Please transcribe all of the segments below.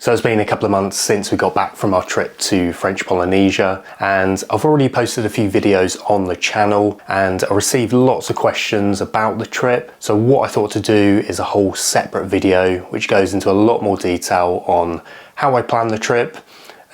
So it's been a couple of months since we got back from our trip to French Polynesia, and I've already posted a few videos on the channel and I received lots of questions about the trip. So what I thought to do is a whole separate video which goes into a lot more detail on how I planned the trip,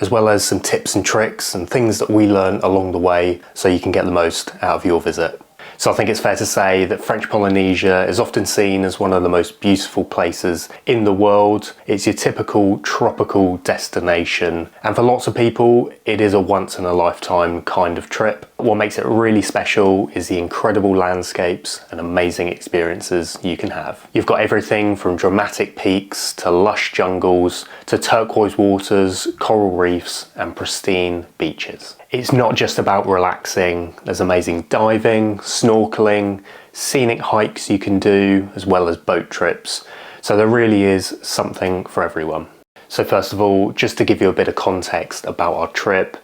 as well as some tips and tricks and things that we learned along the way so you can get the most out of your visit. So I think it's fair to say that French Polynesia is often seen as one of the most beautiful places in the world. It's your typical tropical destination, and for lots of people it is a once in a lifetime kind of trip. What makes it really special is the incredible landscapes and amazing experiences you can have. You've got everything from dramatic peaks to lush jungles to turquoise waters, coral reefs and pristine beaches. It's not just about relaxing. There's amazing diving, snorkelling, scenic hikes you can do, as well as boat trips. So there really is something for everyone. So first of all, just to give you a bit of context about our trip,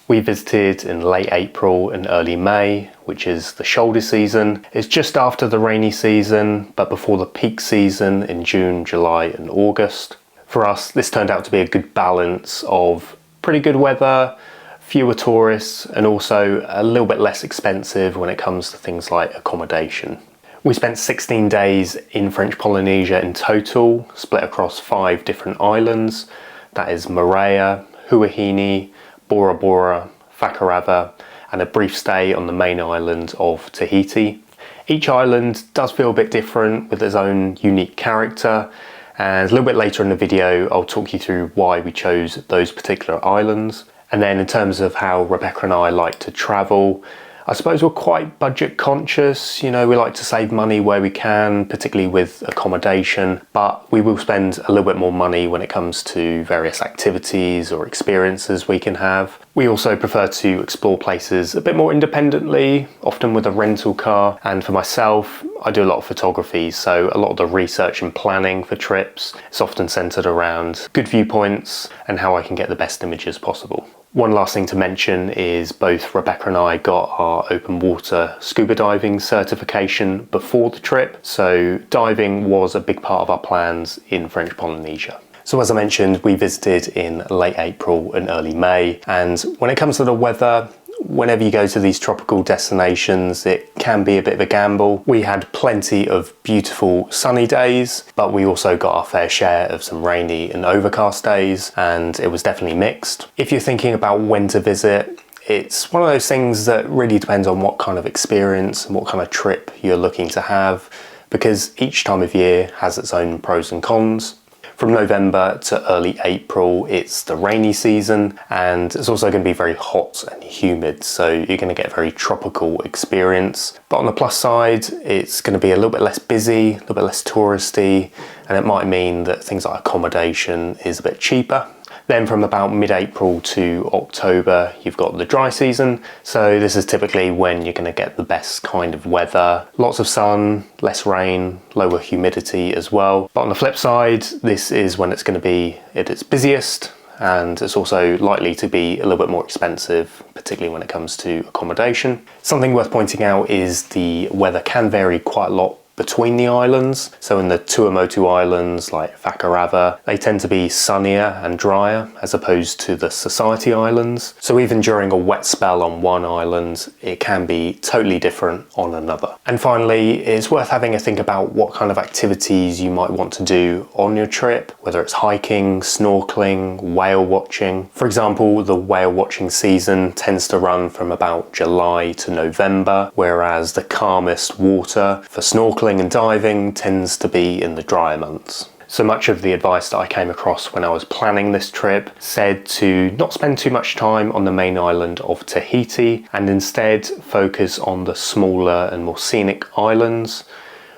we visited in late April and early May, which is the shoulder season. It's just after the rainy season, but before the peak season in June, July and August. For us, this turned out to be a good balance of pretty good weather, fewer tourists, and also a little bit less expensive when it comes to things like accommodation. We spent 16 days in French Polynesia in total, split across 5 different islands. That is Moorea, Huahine, Bora Bora, Fakarava, and a brief stay on the main island of Tahiti. Each island does feel a bit different with its own unique character, and a little bit later in the video I'll talk you through why we chose those particular islands. And then in terms of how Rebecca and I like to travel, I suppose we're quite budget conscious. You know, we like to save money where we can, particularly with accommodation, but we will spend a little bit more money when it comes to various activities or experiences we can have. We also prefer to explore places a bit more independently, often with a rental car. And for myself, I do a lot of photography, so a lot of the research and planning for trips is often centered around good viewpoints and how I can get the best images possible. One last thing to mention is both Rebecca and I got our open water scuba diving certification before the trip, so diving was a big part of our plans in French Polynesia. So as I mentioned, we visited in late April and early May, and when it comes to the weather, whenever you go to these tropical destinations, it can be a bit of a gamble. We had plenty of beautiful sunny days, but we also got our fair share of some rainy and overcast days, and it was definitely mixed. If you're thinking about when to visit, it's one of those things that really depends on what kind of experience and what kind of trip you're looking to have, because each time of year has its own pros and cons. From November to early April, it's the rainy season, and it's also going to be very hot and humid, so you're going to get a very tropical experience. But on the plus side, it's going to be a little bit less busy, a little bit less touristy, and it might mean that things like accommodation is a bit cheaper. Then from about mid-April to October, you've got the dry season. So this is typically when you're going to get the best kind of weather. Lots of sun, less rain, lower humidity as well. But on the flip side, this is when it's going to be at its busiest, and it's also likely to be a little bit more expensive, particularly when it comes to accommodation. Something worth pointing out is the weather can vary quite a lot between the islands. So in the Tuamotu Islands like Fakarava, they tend to be sunnier and drier as opposed to the Society Islands. So even during a wet spell on one island, it can be totally different on another. And finally, it's worth having a think about what kind of activities you might want to do on your trip, whether it's hiking, snorkeling, whale watching. For example, the whale watching season tends to run from about July to November, whereas the calmest water for snorkeling and diving tends to be in the drier months. So much of the advice that I came across when I was planning this trip said to not spend too much time on the main island of Tahiti and instead focus on the smaller and more scenic islands,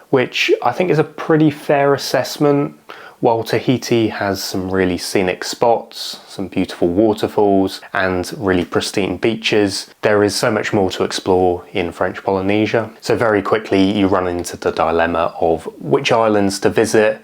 which I think is a pretty fair assessment. While Tahiti has some really scenic spots, some beautiful waterfalls and really pristine beaches, there is so much more to explore in French Polynesia. So very quickly you run into the dilemma of which islands to visit,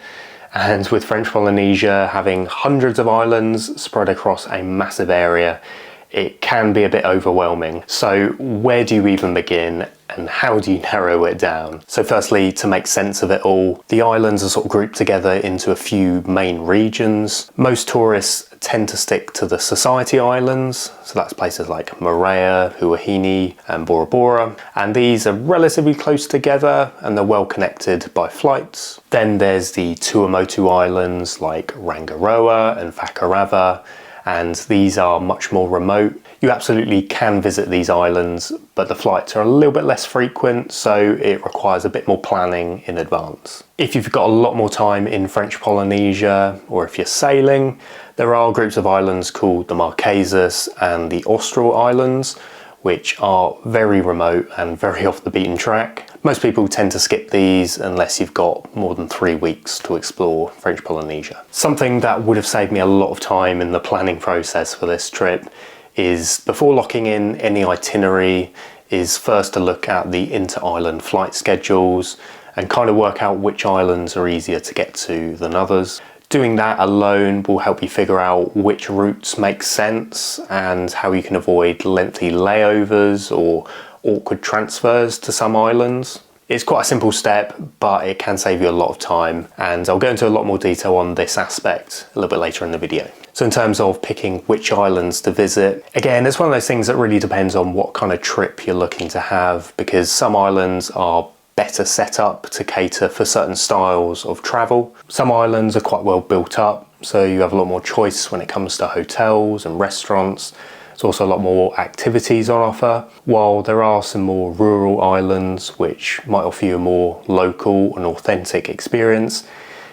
and with French Polynesia having hundreds of islands spread across a massive area, it can be a bit overwhelming. So where do you even begin and how do you narrow it down? So firstly, to make sense of it all, the islands are sort of grouped together into a few main regions. Most tourists tend to stick to the Society Islands, so that's places like Moorea, Huahine and Bora Bora, and these are relatively close together and they're well connected by flights. Then there's the Tuamotu Islands like Rangiroa and Fakarava, and these are much more remote. You absolutely can visit these islands, but the flights are a little bit less frequent, so it requires a bit more planning in advance. If you've got a lot more time in French Polynesia, or if you're sailing, there are groups of islands called the Marquesas and the Austral Islands, which are very remote and very off the beaten track. Most people tend to skip these unless you've got more than 3 weeks to explore French Polynesia. Something that would have saved me a lot of time in the planning process for this trip is, before locking in any itinerary, is first to look at the inter-island flight schedules and kind of work out which islands are easier to get to than others. Doing that alone will help you figure out which routes make sense and how you can avoid lengthy layovers or awkward transfers to some islands. It's quite a simple step, but it can save you a lot of time, and I'll go into a lot more detail on this aspect a little bit later in the video. So in terms of picking which islands to visit, again, it's one of those things that really depends on what kind of trip you're looking to have, because some islands are better set up to cater for certain styles of travel. Some islands are quite well built up, so you have a lot more choice when it comes to hotels and restaurants. There's also a lot more activities on offer, while there are some more rural islands which might offer you a more local and authentic experience.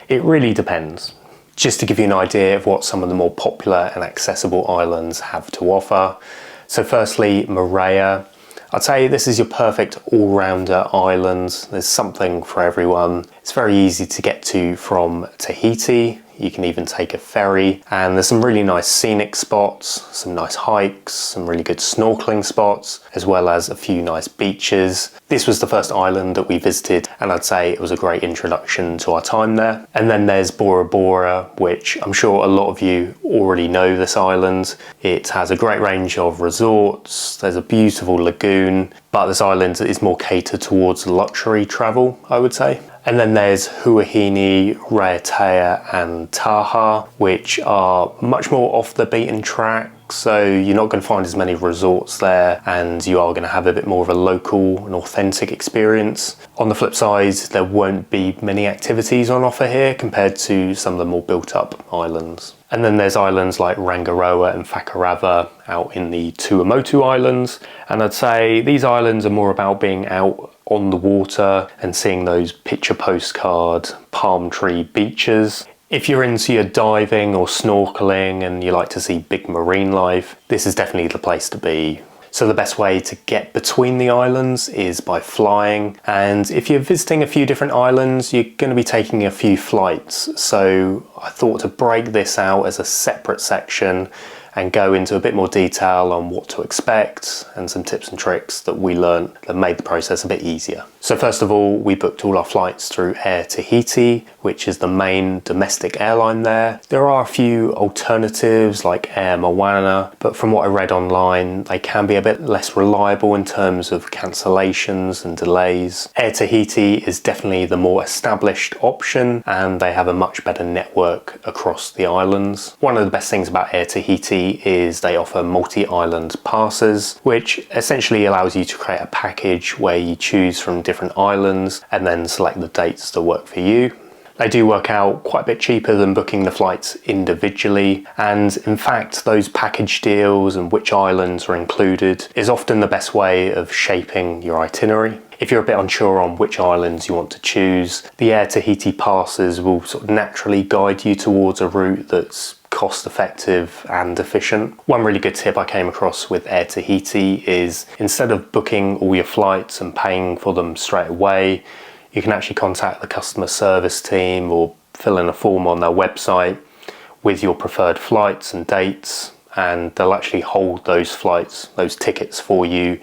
It really depends. Just to give you an idea of what some of the more popular and accessible islands have to offer. So firstly, Moorea. I'd say this is your perfect all-rounder island. There's something for everyone. It's very easy to get to from Tahiti. You can even take a ferry, and there's some really nice scenic spots, some nice hikes, some really good snorkelling spots, as well as a few nice beaches. This was the first island that we visited, and I'd say it was a great introduction to our time there. And then there's Bora Bora, which I'm sure a lot of you already know this island. It has a great range of resorts, there's a beautiful lagoon, but this island is more catered towards luxury travel, I would say. And then there's Huahine, Raiatea and Taha, which are much more off the beaten track. So you're not going to find as many resorts there, and you are going to have a bit more of a local and authentic experience. On the flip side, there won't be many activities on offer here compared to some of the more built up islands. And then there's islands like Rangiroa and Fakarava out in the Tuamotu Islands. And I'd say these islands are more about being out on the water and seeing those picture postcard palm tree beaches. If you're into your diving or snorkeling and you like to see big marine life, this is definitely the place to be. So the best way to get between the islands is by flying, and if you're visiting a few different islands, you're going to be taking a few flights. So I thought to break this out as a separate section and go into a bit more detail on what to expect and some tips and tricks that we learned that made the process a bit easier. So first of all, we booked all our flights through Air Tahiti, which is the main domestic airline there. There are a few alternatives like Air Moana, but from what I read online, they can be a bit less reliable in terms of cancellations and delays. Air Tahiti is definitely the more established option, and they have a much better network across the islands. One of the best things about Air Tahiti is they offer multi-island passes, which essentially allows you to create a package where you choose from different islands and then select the dates that work for you. They do work out quite a bit cheaper than booking the flights individually, and in fact those package deals and which islands are included is often the best way of shaping your itinerary. If you're a bit unsure on which islands you want to choose, the Air Tahiti passes will sort of naturally guide you towards a route that's cost effective and efficient. One really good tip I came across with Air Tahiti is, instead of booking all your flights and paying for them straight away, you can actually contact the customer service team or fill in a form on their website with your preferred flights and dates, and they'll actually hold those flights, those tickets for you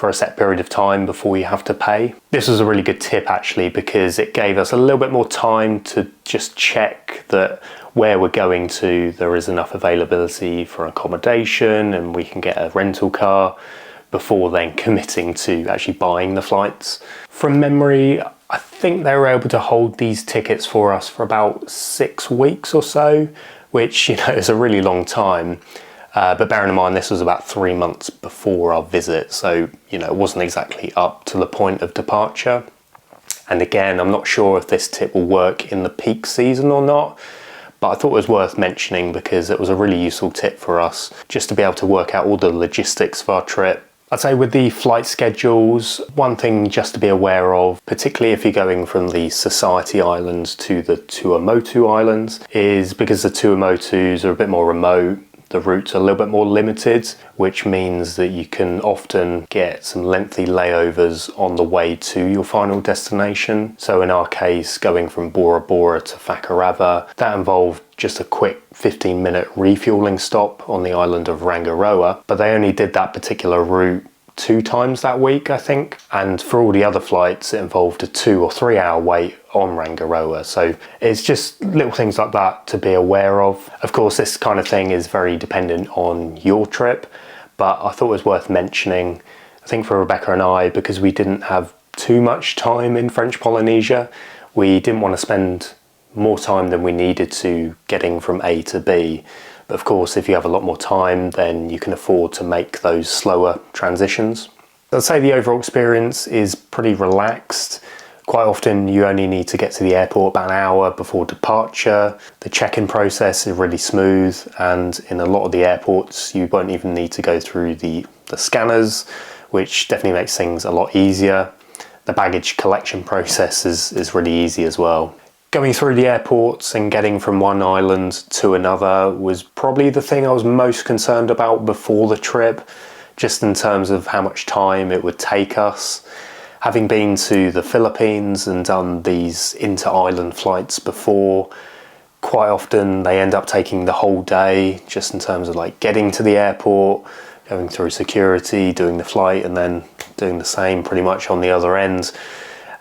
for a set period of time before you have to pay. This was a really good tip actually, because it gave us a little bit more time to just check that where we're going to there is enough availability for accommodation and we can get a rental car before then committing to actually buying the flights. From memory, I think they were able to hold these tickets for us for about 6 weeks or so, which, you know, is a really long time. But bearing in mind this was about 3 months before our visit, so, you know, it wasn't exactly up to the point of departure. And again, I'm not sure if this tip will work in the peak season or not, but I thought it was worth mentioning because it was a really useful tip for us just to be able to work out all the logistics of our trip. I'd say with the flight schedules, one thing just to be aware of, particularly if you're going from the Society Islands to the Tuamotu Islands, is because the Tuamotus are a bit more remote, the routes are a little bit more limited, which means that you can often get some lengthy layovers on the way to your final destination. So in our case, going from Bora Bora to Fakarava, that involved just a quick 15-minute refueling stop on the island of Rangiroa, but they only did that particular route 2 times that week, I think. And for all the other flights, it involved a 2 or 3 hour wait on Rangiroa. So it's just little things like that to be aware of. Of course, this kind of thing is very dependent on your trip, but I thought it was worth mentioning. I think for Rebecca and I, because we didn't have too much time in French Polynesia, we didn't want to spend more time than we needed to getting from A to B. But of course, if you have a lot more time, then you can afford to make those slower transitions. I'd say the overall experience is pretty relaxed. Quite often you only need to get to the airport about an hour before departure. The check-in process is really smooth, and in a lot of the airports you won't even need to go through the scanners, which definitely makes things a lot easier. The baggage collection process is really easy as well. Going through the airports and getting from one island to another was probably the thing I was most concerned about before the trip, just in terms of how much time it would take us. Having been to the Philippines and done these inter-island flights before, quite often they end up taking the whole day, just in terms of like getting to the airport, going through security, doing the flight, and then doing the same pretty much on the other end.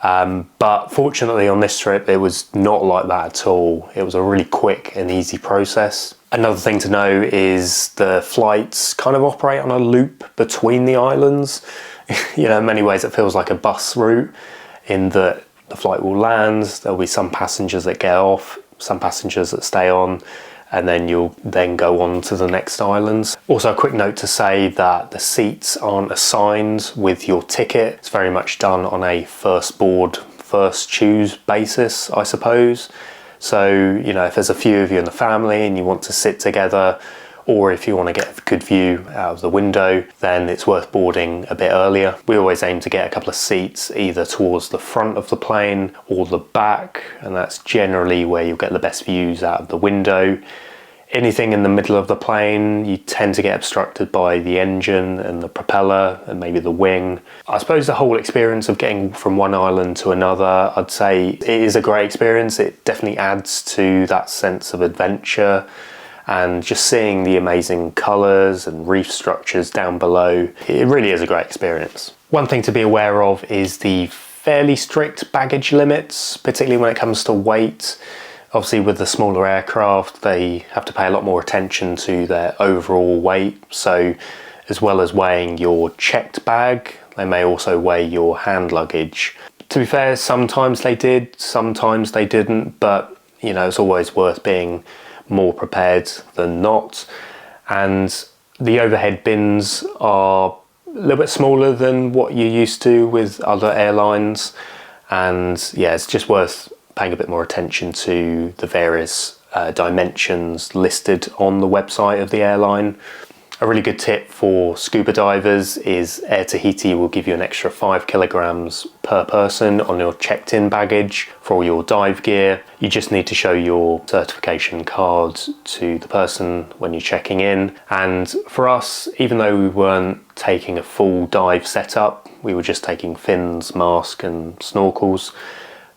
But fortunately on this trip it was not like that at all. It was a really quick and easy process. Another thing to know is the flights kind of operate on a loop between the islands. You know, in many ways it feels like a bus route, in that the flight will land, there'll be some passengers that get off, some passengers that stay on, and then you'll then go on to the next islands. Also a quick note to say that the seats aren't assigned with your ticket. It's very much done on a first board, first choose basis, I suppose. So, you know, if there's a few of you in the family and you want to sit together, or if you want to get a good view out of the window, then it's worth boarding a bit earlier. We always aim to get a couple of seats either towards the front of the plane or the back, and that's generally where you'll get the best views out of the window. Anything in the middle of the plane, you tend to get obstructed by the engine and the propeller and maybe the wing. I suppose the whole experience of getting from one island to another, I'd say it is a great experience. It definitely adds to that sense of adventure, and just seeing the amazing colours and reef structures down below, it really is a great experience. One thing to be aware of is the fairly strict baggage limits, particularly when it comes to weight. Obviously with the smaller aircraft, they have to pay a lot more attention to their overall weight. So as well as weighing your checked bag, they may also weigh your hand luggage. To be fair, sometimes they did, sometimes they didn't, but you know, it's always worth being more prepared than not. And the overhead bins are a little bit smaller than what you're used to with other airlines, and yeah, it's just worth paying a bit more attention to the various dimensions listed on the website of the airline. A really good tip for scuba divers is Air Tahiti will give you an extra 5 kilograms per person on your checked-in baggage for all your dive gear. You just need to show your certification card to the person when you're checking in. And for us, even though we weren't taking a full dive setup, we were just taking fins, mask and snorkels,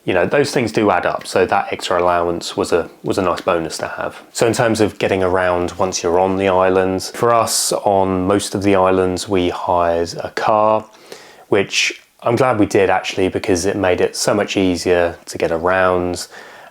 you know, those things do add up, so that extra allowance was a nice bonus to have. So in terms of getting around once you're on the island, for us on most of the islands we hired a car. which I'm glad we did actually, because it made it so much easier to get around,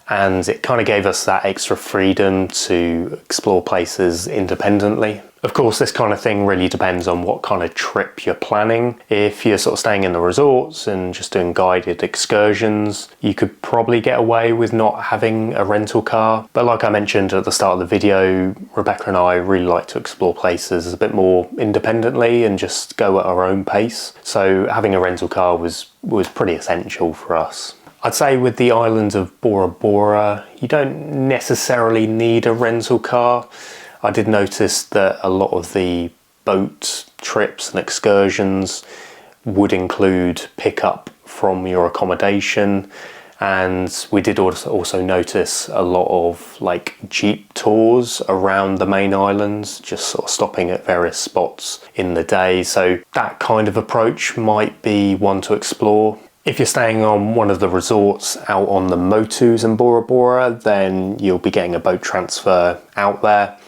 and it kind of gave us that extra freedom to explore places independently. Of course, this kind of thing really depends on what kind of trip you're planning. If you're sort of staying in the resorts and just doing guided excursions, you could probably get away with not having a rental car. But like I mentioned at the start of the video, Rebecca and I really like to explore places a bit more independently and just go at our own pace. So having a rental car was pretty essential for us. I'd say with the island of Bora Bora, you don't necessarily need a rental car. I did notice that a lot of the boat trips and excursions would include pickup from your accommodation, and we did also notice a lot of like jeep tours around the main islands, just sort of stopping at various spots in the day. So that kind of approach might be one to explore. If you're staying on one of the resorts out on the Motus in Bora Bora, then you'll be getting a boat transfer out there.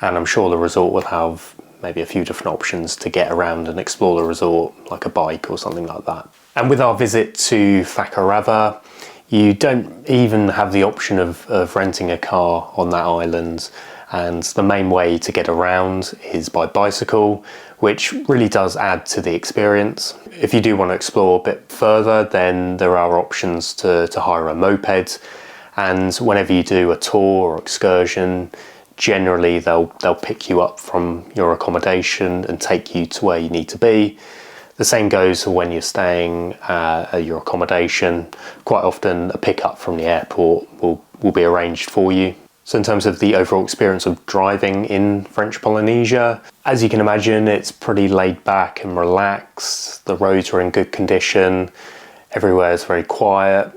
And I'm sure the resort will have maybe a few different options to get around and explore the resort, like a bike or something like that. And with our visit to Fakarava, you don't even have the option of renting a car on that island. And the main way to get around is by bicycle, which really does add to the experience. If you do want to explore a bit further, then there are options to hire a moped. And whenever you do a tour or excursion, generally they'll pick you up from your accommodation and take you to where you need to be. The same goes for when you're staying at your accommodation. Quite often a pickup from the airport will be arranged for you. So in terms of the overall experience of driving in French Polynesia, as you can imagine, it's pretty laid back and relaxed. The roads are in good condition. Everywhere is very quiet,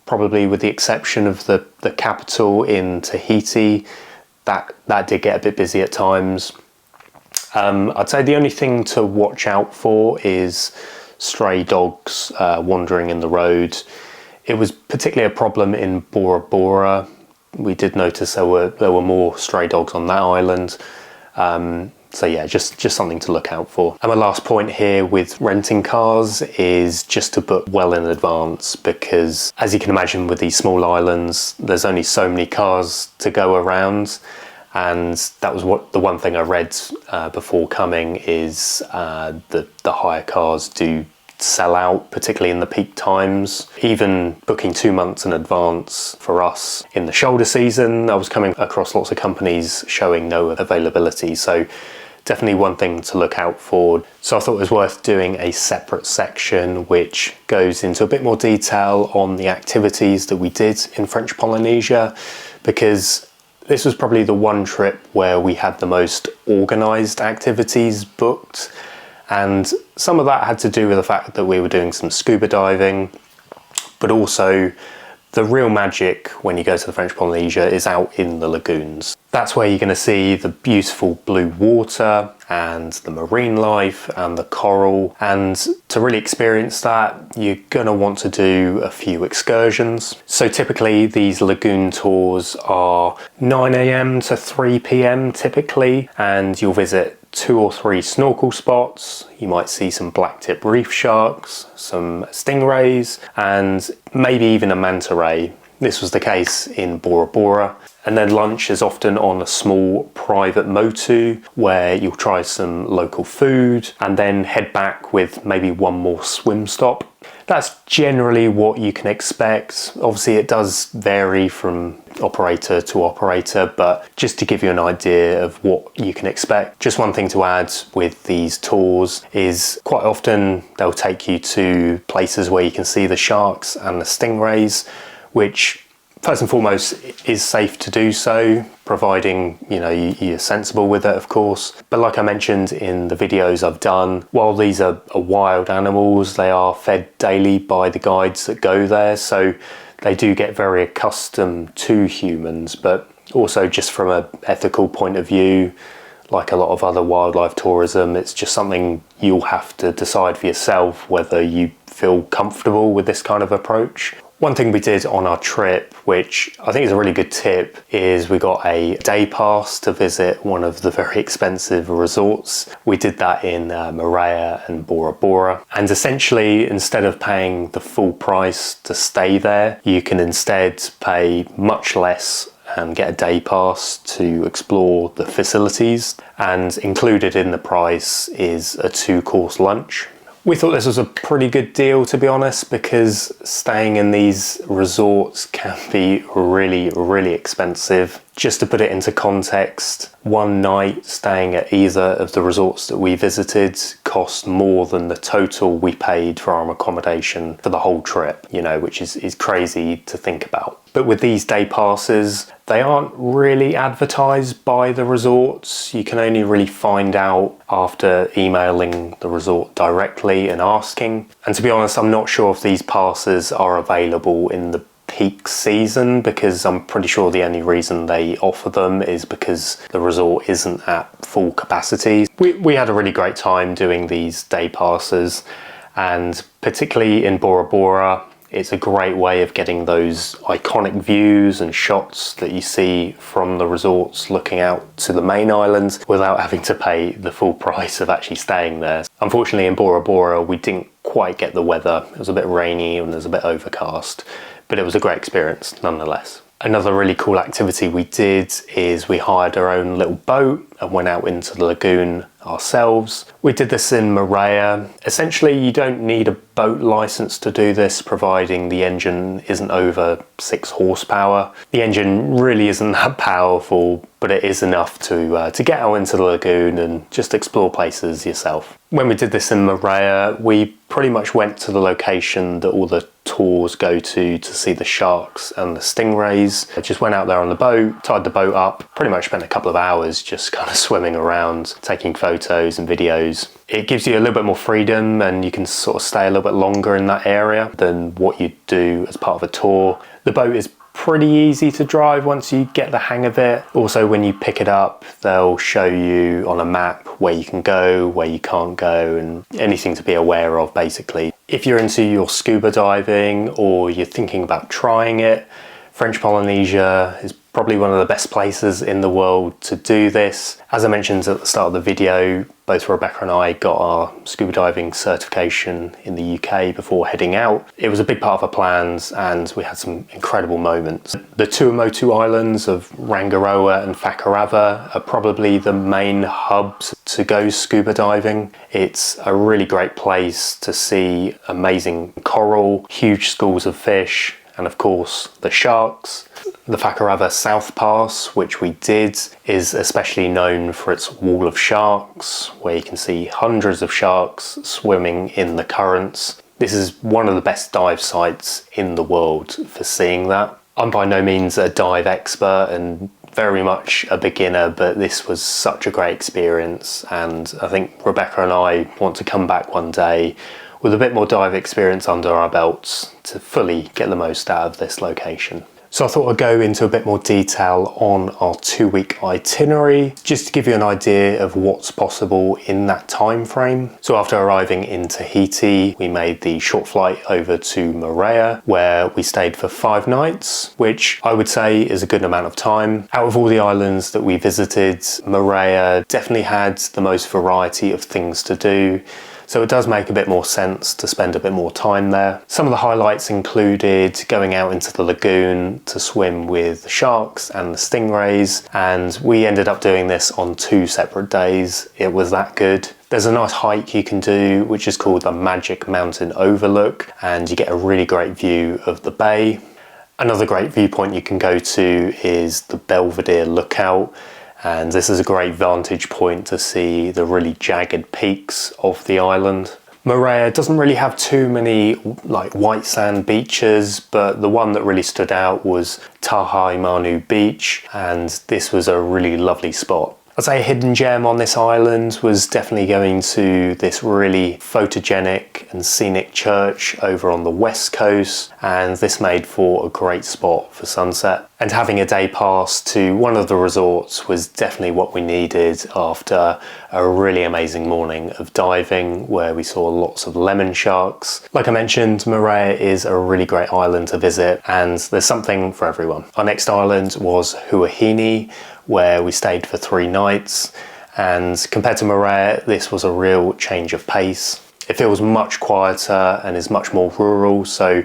probably with the exception of the capital in Tahiti. That did get a bit busy at times. I'd say the only thing to watch out for is stray dogs wandering in the road. It was particularly a problem in Bora Bora. We did notice there were more stray dogs on that island. So yeah, just something to look out for. And my last point here with renting cars is just to book well in advance, because as you can imagine with these small islands, there's only so many cars to go around. And that was the one thing I read before coming is the hire cars do sell out, particularly in the peak times. Even booking 2 months in advance for us in the shoulder season, I was coming across lots of companies showing no availability. So definitely one thing to look out for. So I thought it was worth doing a separate section which goes into a bit more detail on the activities that we did in French Polynesia, because this was probably the one trip where we had the most organised activities booked. And some of that had to do with the fact that we were doing some scuba diving, but also the real magic when you go to the French Polynesia is out in the lagoons. That's where you're going to see the beautiful blue water and the marine life and the coral. And to really experience that, you're going to want to do a few excursions. So typically these lagoon tours are 9 AM to 3 PM typically, and you'll visit 2 or 3 snorkel spots. You might see some blacktip reef sharks, some stingrays, and maybe even a manta ray. This was the case in Bora Bora. And then lunch is often on a small private motu where you'll try some local food and then head back with maybe one more swim stop. That's generally what you can expect. Obviously it does vary from operator to operator, but just to give you an idea of what you can expect. Just one thing to add with these tours is quite often they'll take you to places where you can see the sharks and the stingrays, which first and foremost is safe to do so, providing you're sensible with it, of course. But like I mentioned in the videos I've done, while these are wild animals, they are fed daily by the guides that go there, so they do get very accustomed to humans. But also just from an ethical point of view, like a lot of other wildlife tourism, it's just something you'll have to decide for yourself whether you feel comfortable with this kind of approach. One thing we did on our trip, which I think is a really good tip, is we got a day pass to visit one of the very expensive resorts. We did that in Moorea and Bora Bora. And essentially, instead of paying the full price to stay there, you can instead pay much less and get a day pass to explore the facilities. And included in the price is a 2-course lunch. We thought this was a pretty good deal, to be honest, because staying in these resorts can be really, really expensive. Just to put it into context, one night staying at either of the resorts that we visited cost more than the total we paid for our accommodation for the whole trip, you know, which is crazy to think about. But with these day passes, they aren't really advertised by the resorts. You can only really find out after emailing the resort directly and asking. And to be honest, I'm not sure if these passes are available in the peak season, because I'm pretty sure the only reason they offer them is because the resort isn't at full capacity. We had a really great time doing these day passes, and particularly in Bora Bora, it's a great way of getting those iconic views and shots that you see from the resorts looking out to the main islands without having to pay the full price of actually staying there. Unfortunately, in Bora Bora, we didn't quite get the weather. It was a bit rainy and it was a bit overcast, but it was a great experience nonetheless. Another really cool activity we did is we hired our own little boat and went out into the lagoon ourselves. We did this in Moorea. Essentially, you don't need a boat license to do this, providing the engine isn't over 6 horsepower. The engine really isn't that powerful, but it is enough to get out into the lagoon and just explore places yourself. When we did this in Moorea, we pretty much went to the location that all the tours go to see the sharks and the stingrays. I just went out there on the boat, tied the boat up, pretty much spent a couple of hours just kind of swimming around, taking photos and videos. It gives you a little bit more freedom and you can sort of stay a little bit longer in that area than what you do as part of a tour. The boat is pretty easy to drive once you get the hang of it. Also, when you pick it up, they'll show you on a map where you can go, where you can't go, and anything to be aware of, basically. If you're into your scuba diving or you're thinking about trying it, French Polynesia is probably one of the best places in the world to do this. As I mentioned at the start of the video, both Rebecca and I got our scuba diving certification in the UK before heading out. It was a big part of our plans and we had some incredible moments. The Tuamotu Islands of Rangiroa and Fakarava are probably the main hubs to go scuba diving. It's a really great place to see amazing coral, huge schools of fish, and of course the sharks. The Fakarava South Pass, which we did, is especially known for its wall of sharks, where you can see hundreds of sharks swimming in the currents. This is one of the best dive sites in the world for seeing that. I'm by no means a dive expert and very much a beginner, but this was such a great experience, and I think Rebecca and I want to come back one day with a bit more dive experience under our belts to fully get the most out of this location. So I thought I'd go into a bit more detail on our 2-week itinerary, just to give you an idea of what's possible in that time frame. So after arriving in Tahiti, we made the short flight over to Moorea, where we stayed for 5 nights, which I would say is a good amount of time. Out of all the islands that we visited, Moorea definitely had the most variety of things to do. So it does make a bit more sense to spend a bit more time there. Some of the highlights included going out into the lagoon to swim with the sharks and the stingrays, and we ended up doing this on 2 separate days. It was that good. There's a nice hike you can do, which is called the Magic Mountain Overlook, and you get a really great view of the bay. Another great viewpoint you can go to is the Belvedere Lookout. And this is a great vantage point to see the really jagged peaks of the island. Moorea doesn't really have too many like white sand beaches, but the one that really stood out was Tahaimanu Beach, and this was a really lovely spot. I'd say a hidden gem on this island was definitely going to this really photogenic and scenic church over on the west coast, and this made for a great spot for sunset. And having a day pass to one of the resorts was definitely what we needed after a really amazing morning of diving where we saw lots of lemon sharks. Like I mentioned, Moorea is a really great island to visit and there's something for everyone. Our next island was Huahine, where we stayed for 3 nights, and compared to Moorea, this was a real change of pace. It feels much quieter and is much more rural, so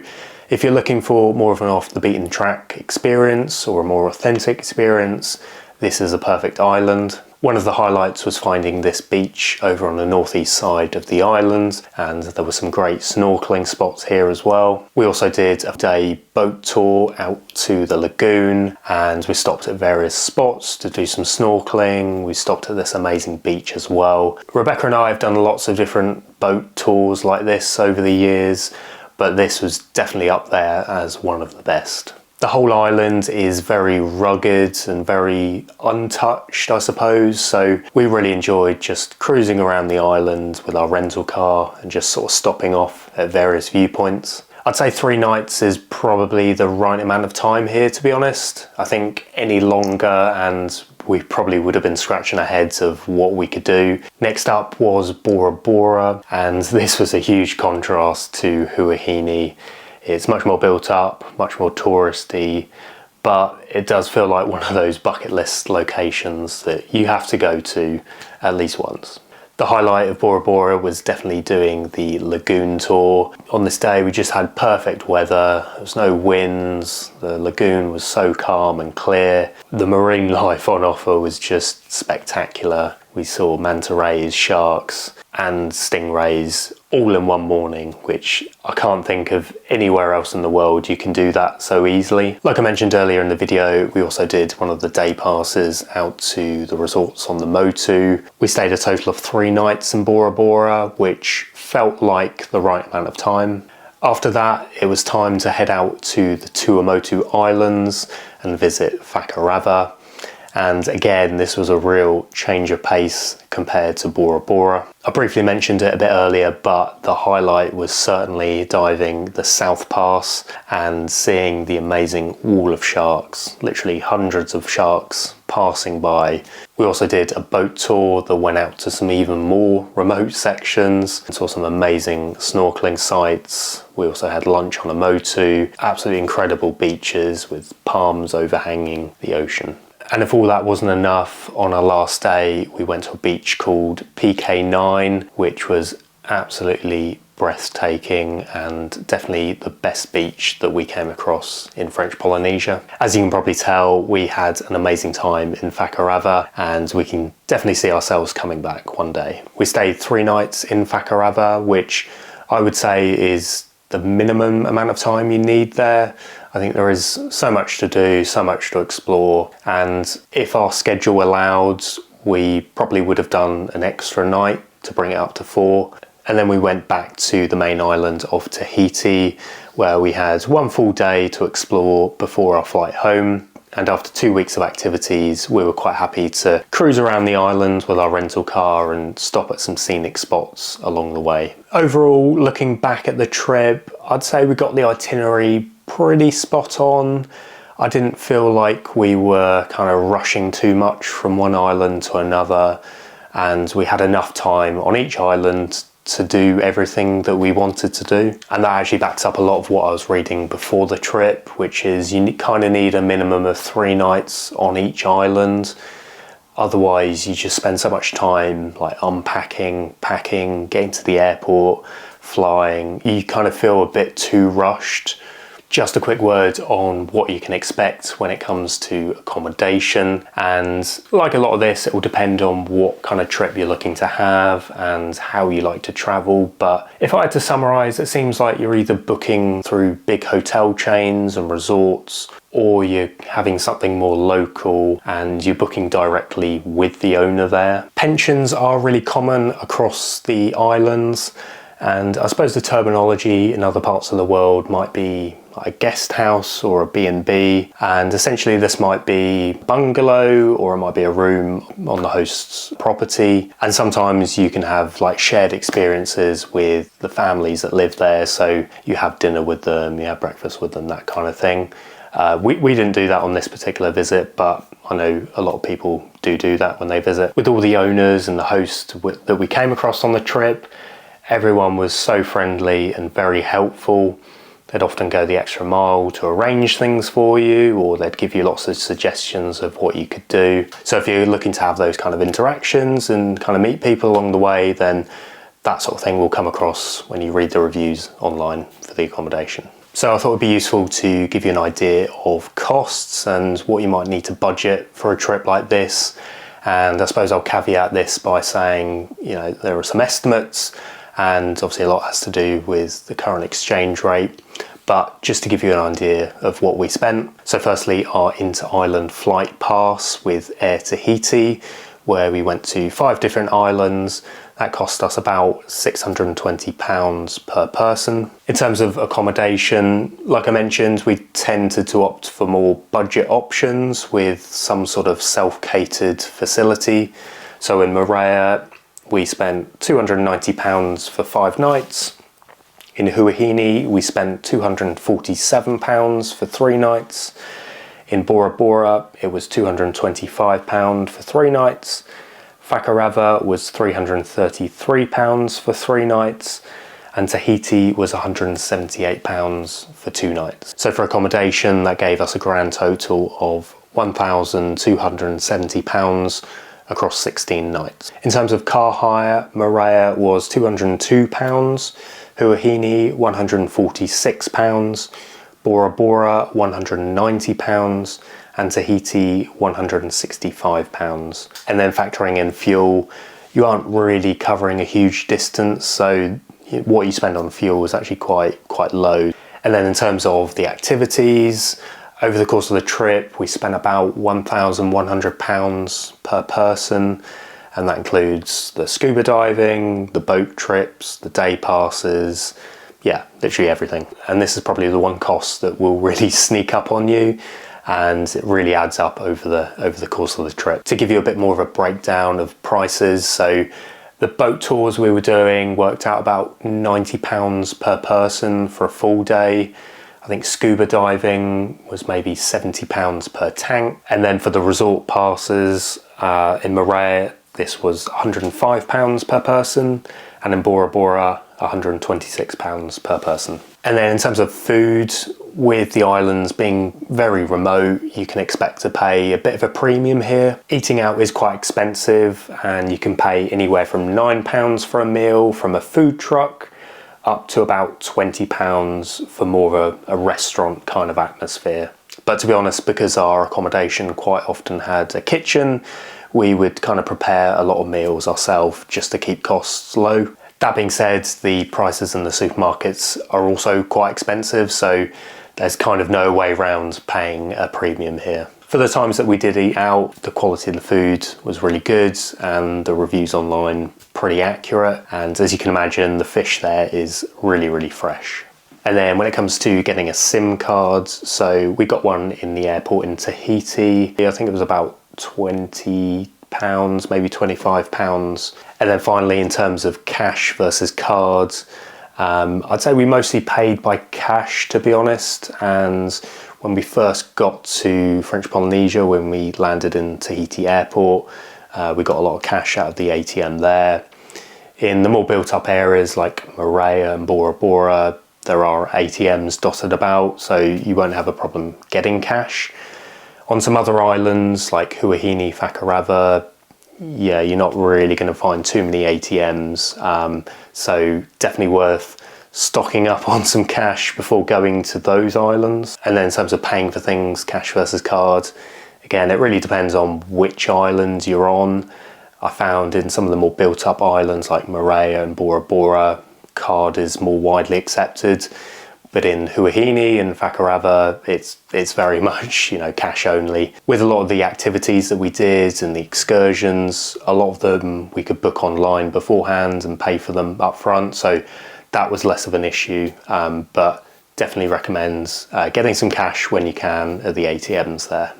if you're looking for more of an off-the-beaten-track experience or a more authentic experience, this is a perfect island. One of the highlights was finding this beach over on the northeast side of the island, and there were some great snorkelling spots here as well. We also did a day boat tour out to the lagoon, and we stopped at various spots to do some snorkelling. We stopped at this amazing beach as well. Rebecca and I have done lots of different boat tours like this over the years, but this was definitely up there as one of the best. The whole island is very rugged and very untouched, I suppose, so we really enjoyed just cruising around the island with our rental car and just sort of stopping off at various viewpoints. I'd say 3 nights is probably the right amount of time here, to be honest. I think any longer and we probably would have been scratching our heads of what we could do. Next up was Bora Bora, and this was a huge contrast to Huahine. It's much more built up, much more touristy, but it does feel like one of those bucket list locations that you have to go to at least once. The highlight of Bora Bora was definitely doing the lagoon tour. On this day we just had perfect weather, there was no winds, the lagoon was so calm and clear. The marine life on offer was just spectacular. We saw manta rays, sharks and stingrays all in one morning, which I can't think of anywhere else in the world you can do that so easily. Like I mentioned earlier in the video, we also did one of the day passes out to the resorts on the Motu. We stayed a total of 3 nights in Bora Bora, which felt like the right amount of time. After that, it was time to head out to the Tuamotu Islands and visit Fakarava. And again, this was a real change of pace compared to Bora Bora. I briefly mentioned it a bit earlier, but the highlight was certainly diving the South Pass and seeing the amazing wall of sharks, literally hundreds of sharks passing by. We also did a boat tour that went out to some even more remote sections and saw some amazing snorkeling sites. We also had lunch on a Motu, absolutely incredible beaches with palms overhanging the ocean. And if all that wasn't enough, on our last day we went to a beach called PK9, which was absolutely breathtaking and definitely the best beach that we came across in French Polynesia. As you can probably tell, we had an amazing time in Fakarava and we can definitely see ourselves coming back one day. We stayed 3 nights in Fakarava, which I would say is the minimum amount of time you need there. I think there is so much to do, so much to explore, and if our schedule allowed, we probably would have done an extra night to bring it up to 4. And then we went back to the main island of Tahiti, where we had 1 full day to explore before our flight home. And after 2 weeks of activities, we were quite happy to cruise around the island with our rental car and stop at some scenic spots along the way. Overall, looking back at the trip, I'd say we got the itinerary pretty spot on. I didn't feel like we were kind of rushing too much from one island to another, and we had enough time on each island to do everything that we wanted to do. And that actually backs up a lot of what I was reading before the trip, which is you kind of need a minimum of 3 nights on each island. Otherwise you just spend so much time like unpacking, packing, getting to the airport, flying. You kind of feel a bit too rushed. Just a quick word on what you can expect when it comes to accommodation, and like a lot of this, it will depend on what kind of trip you're looking to have and how you like to travel. But if I had to summarize, it seems like you're either booking through big hotel chains and resorts, or you're having something more local and you're booking directly with the owner there. Pensions are really common across the islands, and I suppose the terminology in other parts of the world might be a guest house or a B&B, and essentially this might be bungalow or it might be a room on the host's property. And sometimes you can have like shared experiences with the families that live there, so you have dinner with them, you have breakfast with them, that kind of thing. We didn't do that on this particular visit, but I know a lot of people do that when they visit. With all the owners and the hosts that we came across on the trip, everyone was so friendly and very helpful. They'd often go the extra mile to arrange things for you, or they'd give you lots of suggestions of what you could do. So if you're looking to have those kind of interactions and kind of meet people along the way, then that sort of thing will come across when you read the reviews online for the accommodation. So I thought it'd be useful to give you an idea of costs and what you might need to budget for a trip like this. And I suppose I'll caveat this by saying, you know, there are some estimates, and obviously a lot has to do with the current exchange rate. But just to give you an idea of what we spent. So firstly, our inter-island flight pass with Air Tahiti, where we went to 5 different islands. That cost us about £620 per person. In terms of accommodation, like I mentioned, we tended to opt for more budget options with some sort of self-catered facility. So in Moorea, we spent £290 for 5 nights. In Huahine, we spent £247 for 3 nights. In Bora Bora, it was £225 for 3 nights. Fakarava was £333 for 3 nights. And Tahiti was £178 for 2 nights. So for accommodation, that gave us a grand total of £1,270 across 16 nights. In terms of car hire, Moorea was £202, Huahine £146, Bora Bora £190, and Tahiti £165. And then factoring in fuel, you aren't really covering a huge distance, so what you spend on fuel is actually quite low. And then in terms of the activities, over the course of the trip, we spent about £1,100 per person, and that includes the scuba diving, the boat trips, the day passes, yeah, literally everything. And this is probably the one cost that will really sneak up on you, and it really adds up over the course of the trip. To give you a bit more of a breakdown of prices, so the boat tours we were doing worked out about £90 per person for a full day. I think scuba diving was maybe £70 per tank. And then for the resort passes in Moorea, this was £105 per person, and in Bora Bora, £126 per person. And then in terms of food, with the islands being very remote, you can expect to pay a bit of a premium here. Eating out is quite expensive, and you can pay anywhere from £9 for a meal from a food truck up to about £20 for more of a restaurant kind of atmosphere. But to be honest, because our accommodation quite often had a kitchen, we would kind of prepare a lot of meals ourselves just to keep costs low. That being said, the prices in the supermarkets are also quite expensive, so there's kind of no way around paying a premium here. For the times that we did eat out, the quality of the food was really good and the reviews online pretty accurate. And as you can imagine, the fish there is really, really fresh. And then when it comes to getting a SIM card, so we got one in the airport in Tahiti. I think it was about £20, maybe £25. And then finally, in terms of cash versus cards, I'd say we mostly paid by cash, to be honest. And when we first got to French Polynesia, when we landed in Tahiti airport, we got a lot of cash out of the ATM there. In the more built up areas like Moorea and Bora Bora, there are ATMs dotted about, so you won't have a problem getting cash. On some other islands like Huahine, Fakarava, yeah, you're not really going to find too many ATMs, so definitely worth stocking up on some cash before going to those islands. And then in terms of paying for things, cash versus card, again, it really depends on which island you're on. I found in some of the more built up islands like Moorea and Bora Bora, card is more widely accepted. But in Huahine and Fakarava, it's very much, you know, cash only. With a lot of the activities that we did and the excursions, a lot of them we could book online beforehand and pay for them up front. So that was less of an issue, but definitely recommend getting some cash when you can at the ATMs there.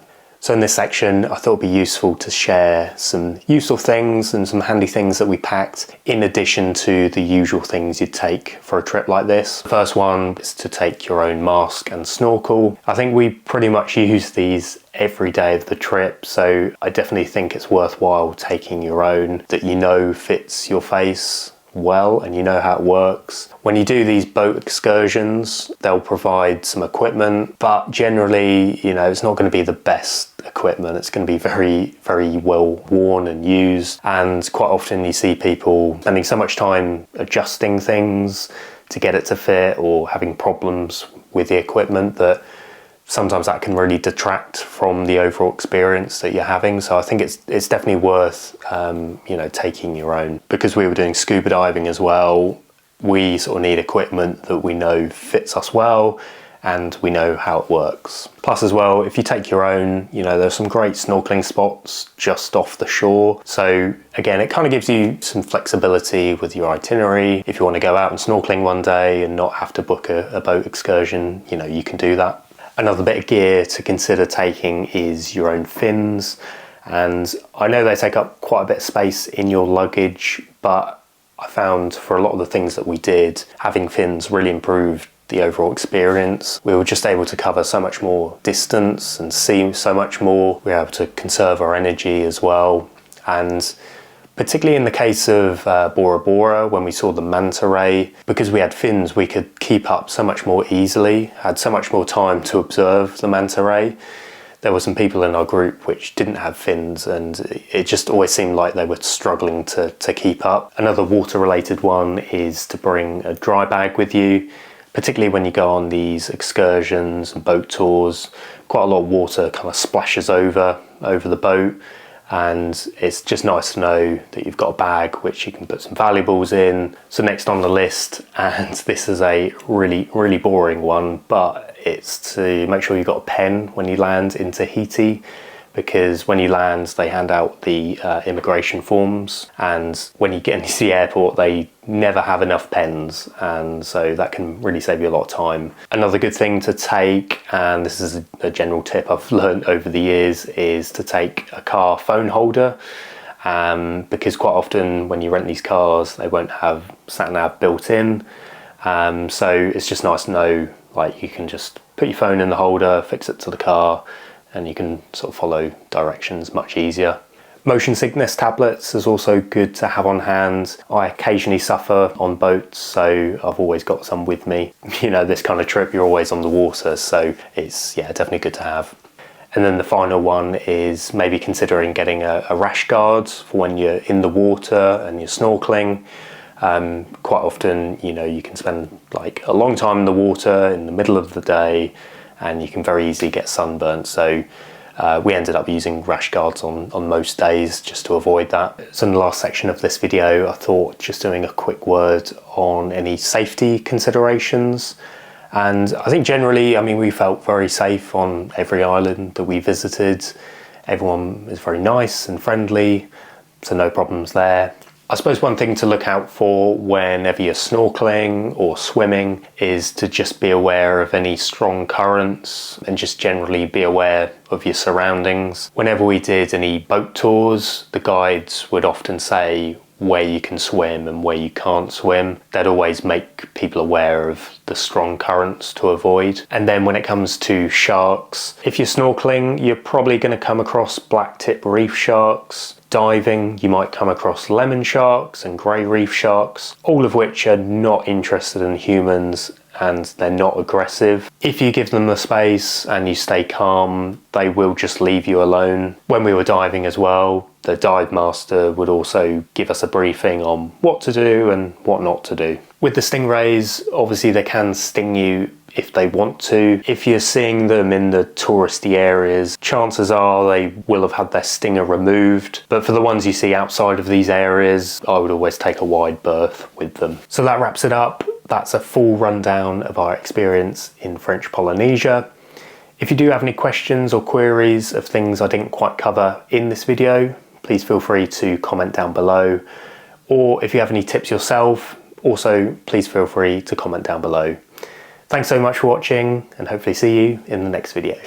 So in this section, I thought it'd be useful to share some useful things and some handy things that we packed in addition to the usual things you'd take for a trip like this. The first one is to take your own mask and snorkel. I think we pretty much use these every day of the trip, so I definitely think it's worthwhile taking your own that you know fits your face well and you know how it works. When you do these boat excursions, they'll provide some equipment, but generally, you know, it's not going to be the best equipment. It's going to be very, very well worn and used, and quite often you see people spending so much time adjusting things to get it to fit or having problems with the equipment that sometimes that can really detract from the overall experience that you're having. So I think it's definitely worth you know, taking your own. Because we were doing scuba diving as well, we sort of need equipment that we know fits us well and we know how it works. Plus as well, if you take your own, you know, there's some great snorkeling spots just off the shore. So again, it kind of gives you some flexibility with your itinerary. If you want to go out and snorkeling one day and not have to book a boat excursion, you know, you can do that. Another bit of gear to consider taking is your own fins, and I know they take up quite a bit of space in your luggage, but I found for a lot of the things that we did, having fins really improved the overall experience. We were just able to cover so much more distance and see so much more. We were able to conserve our energy as well, and particularly in the case of Bora Bora, when we saw the manta ray, because we had fins, we could keep up so much more easily, had so much more time to observe the manta ray. There were some people in our group which didn't have fins, and it just always seemed like they were struggling to keep up. Another water-related one is to bring a dry bag with you, particularly when you go on these excursions and boat tours. Quite a lot of water kind of splashes over the boat, and it's just nice to know that you've got a bag which you can put some valuables in. So next on the list, and this is a really boring one, but it's to make sure you've got a pen when you land in Tahiti, because when you land they hand out the immigration forms, and when you get into the airport they never have enough pens, and so that can really save you a lot of time. Another good thing to take, and this is a general tip I've learned over the years, is to take a car phone holder, because quite often when you rent these cars they won't have sat-nav built in, so it's just nice to know, like, you can just put your phone in the holder, fix it to the car, and you can sort of follow directions much easier. Motion sickness tablets is also good to have on hand. I occasionally suffer on boats, so I've always got some with me. You know, this kind of trip, you're always on the water, so it's, yeah, definitely good to have. And then the final one is maybe considering getting a rash guard for when you're in the water and you're snorkeling. Quite often, you know, you can spend like a long time in the water in the middle of the day, and you can very easily get sunburnt. So we ended up using rash guards on most days just to avoid that. So in the last section of this video, I thought just doing a quick word on any safety considerations. And I think generally, I mean, we felt very safe on every island that we visited. Everyone is very nice and friendly, so no problems there. I suppose one thing to look out for whenever you're snorkeling or swimming is to just be aware of any strong currents and just generally be aware of your surroundings. Whenever we did any boat tours, the guides would often say where you can swim and where you can't swim. They'd always make people aware of the strong currents to avoid. And then when it comes to sharks, if you're snorkeling, you're probably going to come across black tip reef sharks. Diving, you might come across lemon sharks and grey reef sharks, all of which are not interested in humans and they're not aggressive. If you give them the space and you stay calm, they will just leave you alone. When we were diving as well, the dive master would also give us a briefing on what to do and what not to do. With the stingrays, obviously they can sting you if they want to. If you're seeing them in the touristy areas, chances are they will have had their stinger removed. But for the ones you see outside of these areas, I would always take a wide berth with them. So that wraps it up. That's a full rundown of our experience in French Polynesia. If you do have any questions or queries of things I didn't quite cover in this video, please feel free to comment down below. Or if you have any tips yourself, also please feel free to comment down below. Thanks so much for watching, and hopefully see you in the next video.